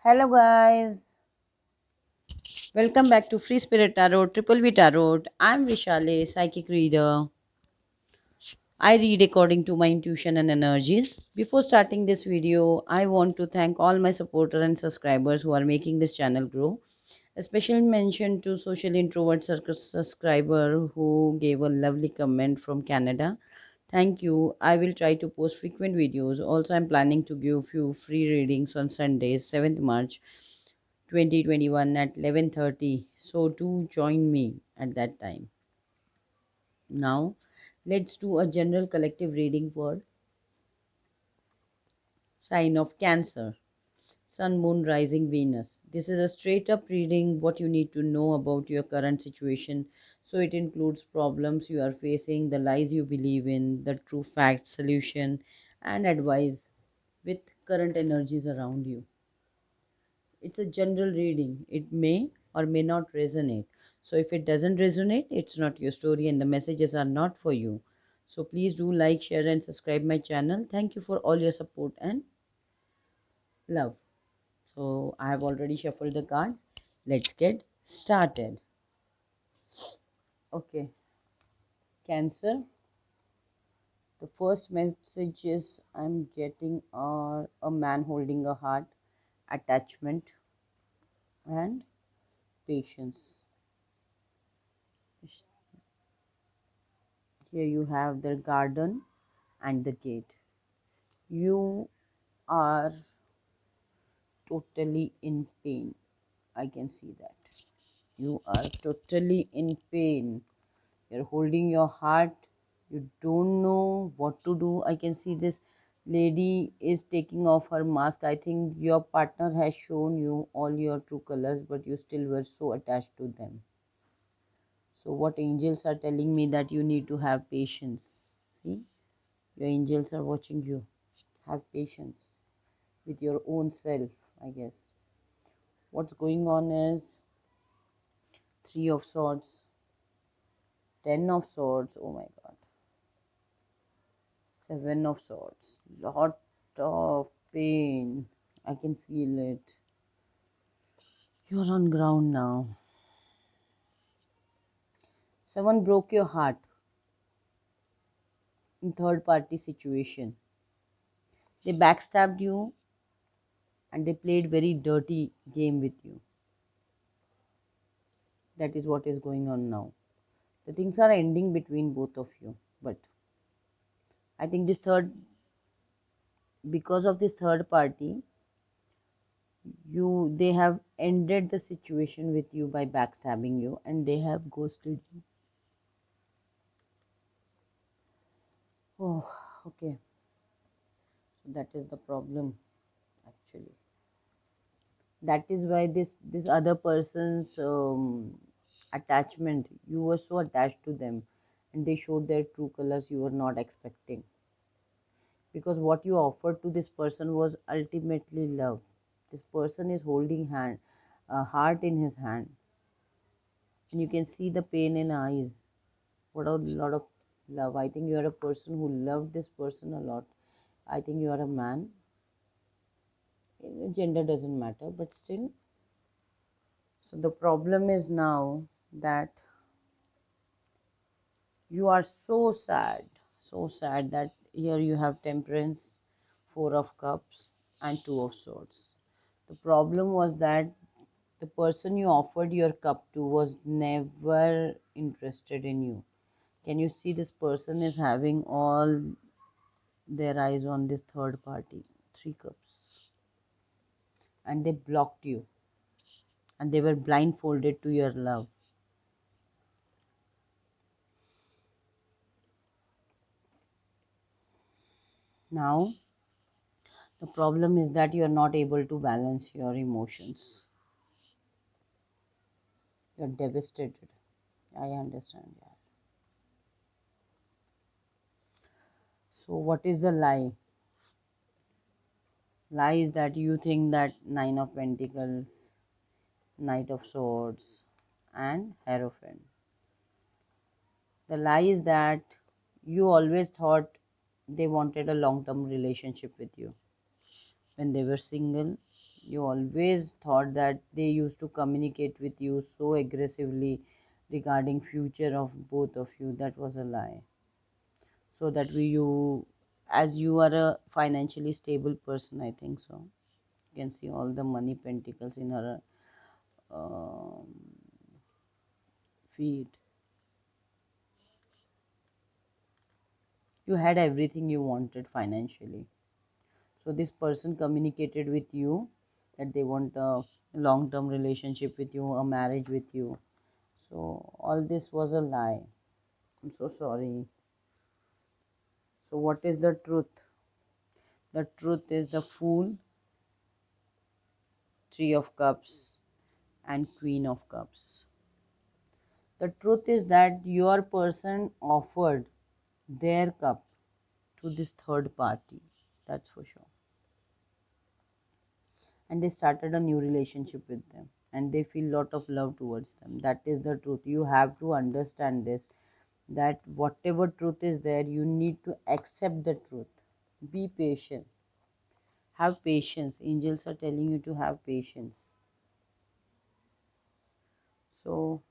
Hello, guys. Welcome back to Free Spirit Tarot, Triple V Tarot. I'm Vishale, psychic reader. I read according to my intuition and energies. Before starting this video, I want to thank all my supporters and subscribers who are making this channel grow. A special mention to social introvert subscriber who gave a lovely comment from Canada. Thank you. I will try to post frequent videos. Also, I'm planning to give few free readings on Sundays, 7th March 2021 at 11:30. So do join me at that time. Now, let's do a general collective reading for sign of Cancer. Sun, Moon, Rising, Venus. This is a straight up reading what you need to know about your current situation. So it includes problems you are facing, the lies you believe in, the true fact, solution, and advice with current energies around you. It's a general reading. It may or may not resonate. So if it doesn't resonate, it's not your story and the messages are not for you. So please do like, share, and subscribe my channel. Thank you for all your support and love. So I have already shuffled the cards. Let's get started. Okay, Cancer. The first messages I'm getting are a man holding a heart, attachment, and patience. Here you have the garden and the gate. You are totally in pain. I can see that. You are totally in pain. You're holding your heart. You don't know what to do. I can see this lady is taking off her mask. I think your partner has shown you all your true colors, but you still were so attached to them. So, what angels are telling me that you need to have patience. See, your angels are watching you. Have patience with your own self, I guess. What's going on is Three of Swords, Ten of Swords, oh my god, Seven of Swords, lot of pain. I can feel it. You're on ground now. Someone broke your heart in third party situation. They backstabbed you and they played very dirty game with you. That is what is going on now. The things are ending between both of you, but I think this third because of this third party, they have ended the situation with you by backstabbing you and they have ghosted you. Oh, okay. So that is the problem actually. That is why this other person's attachment, you were so attached to them and they showed their true colors you were not expecting, because what you offered to this person was ultimately love. This person is holding hand a heart in his hand, and you can see the pain in eyes. What a lot of love. I think you are a person who loved this person a lot. I think you are a man. Gender doesn't matter, but still. So the problem is now that you are so sad that here you have Temperance, Four of Cups, and Two of Swords. The problem was that the person you offered your cup to was never interested in you. Can you see this person is having all their eyes on this third party? Three cups. And they blocked you. And they were blindfolded to your love. Now, the problem is that you are not able to balance your emotions. You're devastated. I understand that. So, what is the lie? Lie is that you think that Nine of Pentacles, Knight of Swords, and Hierophant. The lie is that you always thought they wanted a long term relationship with you. When they were single, You always thought that they used to communicate with you so aggressively regarding future of both of you. That was a lie. So that you, as you are a financially stable person, I think so. You can see all the money pentacles in her um, feet. You had everything you wanted financially. So this person communicated with you that they want a long term relationship with you, a marriage with you. So all this was a lie. I'm so sorry. So what is the truth? The truth is the Fool, Three of Cups, and Queen of Cups. The truth is that your person offered their cup to this third party. That's for sure. And they started a new relationship with them, and they feel lot of love towards them. That is the truth. You have to understand this, that whatever truth is there, you need to accept the truth. Be patient. Have patience. Angels are telling you to have patience. So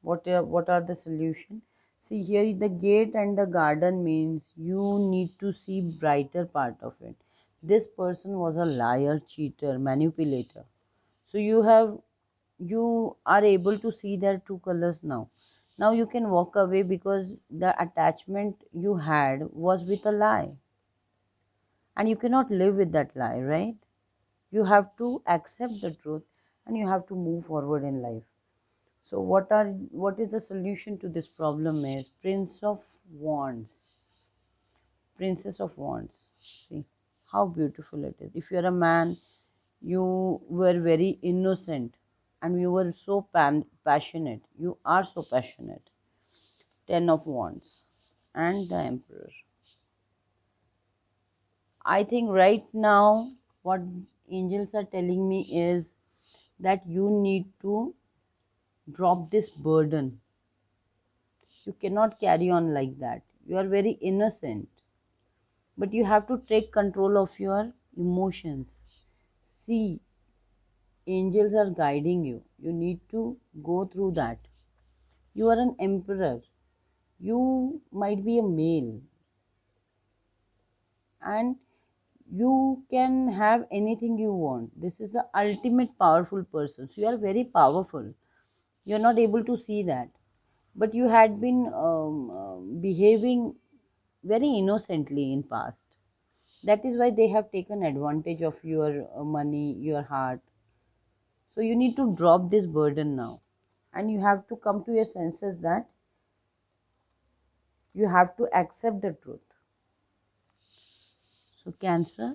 what are the solution? See here, the gate and the garden means you need to see brighter part of it. This person was a liar, cheater, manipulator. So you are able to see their true colors now. Now you can walk away because the attachment you had was with a lie, and you cannot live with that lie, right? You have to accept the truth, and you have to move forward in life. So what is the solution to this problem is Prince of Wands, Princess of Wands. See how beautiful it is. If you're a man, you were very innocent, and you were so passionate. You are so passionate. Ten of Wands and the Emperor. I think right now what angels are telling me is that you need to drop this burden. You cannot carry on like that. You are very innocent, but you have to take control of your emotions. See, angels are guiding you. You need to go through that. You are an emperor. You might be a male, and you can have anything you want. This is the ultimate powerful person. So you are very powerful. You're not able to see that, but you had been behaving very innocently in past. That is why they have taken advantage of your money, your heart. So you need to drop this burden now, and you have to come to your senses that you have to accept the truth. So Cancer,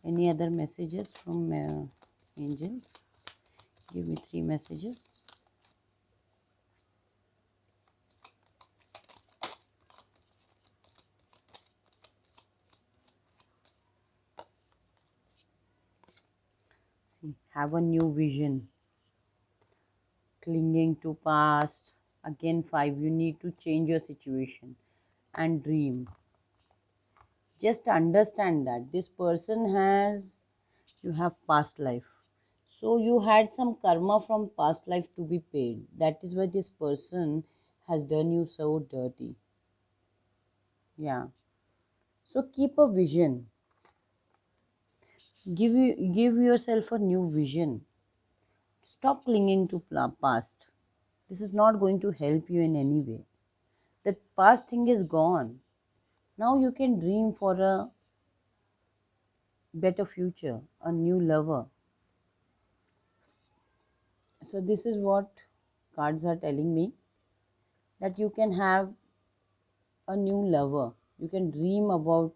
any other messages from angels? Give me three messages. See, have a new vision. Clinging to past. Again, five. You need to change your situation and dream. Just understand that this person has, you have past life. So you had some karma from past life to be paid. That is why this person has done you so dirty. Yeah. So keep a vision. Give yourself a new vision. Stop clinging to past. This is not going to help you in any way. The past thing is gone. Now you can dream for a better future, a new lover. So this is what cards are telling me, that you can have a new lover. You can dream about,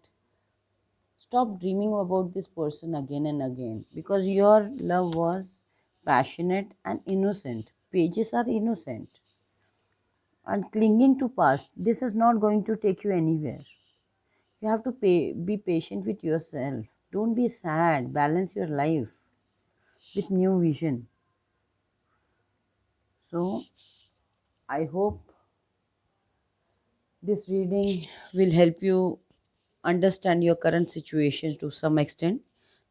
stop dreaming about this person again and again, because your love was passionate and innocent. Pages are innocent. And clinging to past, this is not going to take you anywhere. You have to be patient with yourself. Don't be sad. Balance your life with new vision. So I hope this reading will help you understand your current situation to some extent.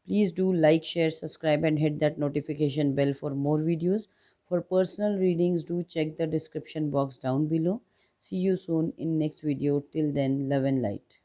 Please do like, share, subscribe, and hit that notification bell for more videos. For personal readings, do check the description box down below. See you soon in next video. Till then, love and light.